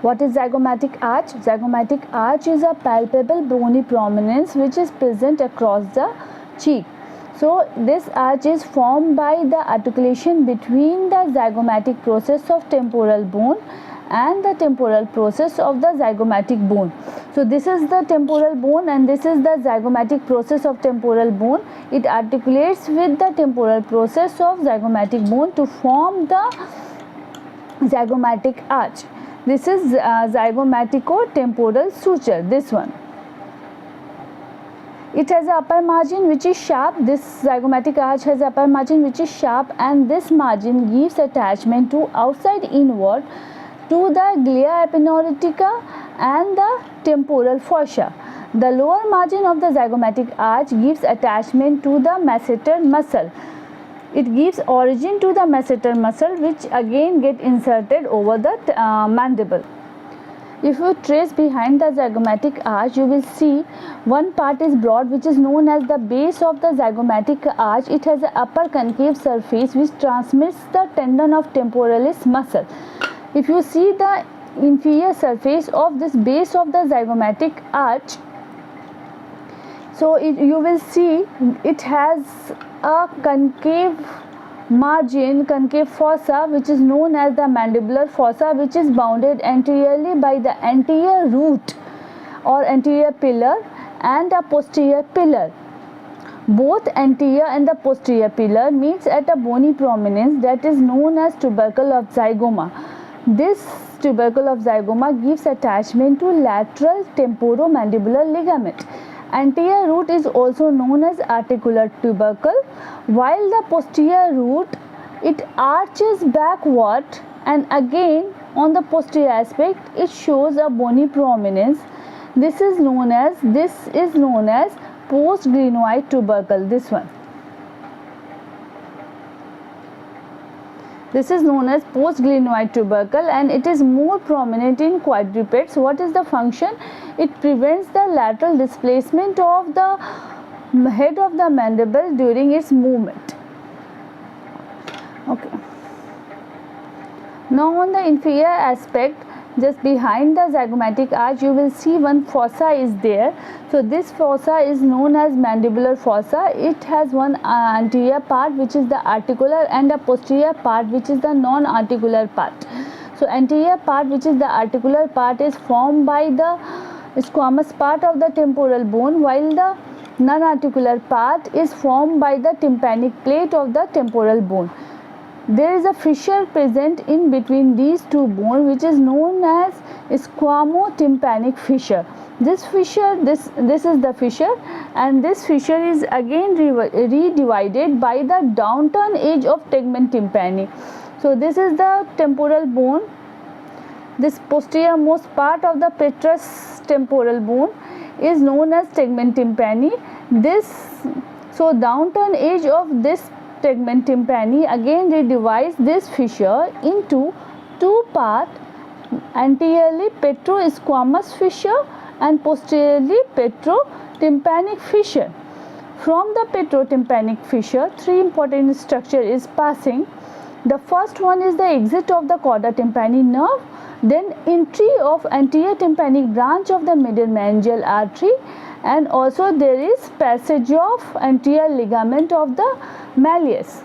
What is zygomatic arch? Zygomatic arch is a palpable bony prominence which is present across the cheek. So this arch is formed by the articulation between the zygomatic process of temporal bone and the temporal process of the zygomatic bone. So this is the temporal bone and this is the zygomatic process of temporal bone. It articulates with the temporal process of zygomatic bone to form the zygomatic arch. This is zygomatico-temporal suture, this one. It has an upper margin which is sharp. This zygomatic arch has upper margin which is sharp, and this margin gives attachment to outside inward to the glia epineuritica and the temporal fossa. The lower margin of the zygomatic arch gives attachment to the masseter muscle. It gives origin to the masseter muscle, which again get inserted over the mandible. If you trace behind the zygomatic arch, you will see one part is broad, which is known as the base of the zygomatic arch. It has an upper concave surface which transmits the tendon of temporalis muscle. If you see the inferior surface of this base of the zygomatic arch, so you will see it has a concave margin, concave fossa, which is known as the mandibular fossa, which is bounded anteriorly by the anterior root or anterior pillar and a posterior pillar. Both anterior and the posterior pillar meets at a bony prominence that is known as tubercle of zygoma. This tubercle of zygoma gives attachment to lateral temporomandibular ligament. Anterior root is also known as articular tubercle, while the posterior root, it arches backward, and again on the posterior aspect it shows a bony prominence. This is known as post-glenoid tubercle. This one. This is known as post-glenoid tubercle, and it is more prominent in quadrupeds. What is the function? It prevents the lateral displacement of the head of the mandible during its movement. Okay. Now on the inferior aspect, just behind the zygomatic arch, you will see one fossa is there. So this fossa is known as mandibular fossa. It has one anterior part which is the articular and a posterior part which is the non-articular part. So anterior part, which is the articular part, is formed by the squamous part of the temporal bone, while the non-articular part is formed by the tympanic plate of the temporal bone. There is a fissure present in between these two bones, which is known as squamotympanic fissure. This fissure, this is the fissure, and this fissure is again redivided by the downturn edge of tegmen tympani. So this is the temporal bone. This posterior most part of the petrous temporal bone is known as tegmen tympani. So downturn edge of this tegmen tympani again redivides this fissure into two parts, anteriorly petrosquamous fissure and posteriorly petrotympanic fissure. From the petrotympanic fissure, three important structures is passing. The first one is the exit of the cauda tympani nerve, then entry of anterior tympanic branch of the middle meningeal artery, and also there is passage of anterior ligament of the malleus.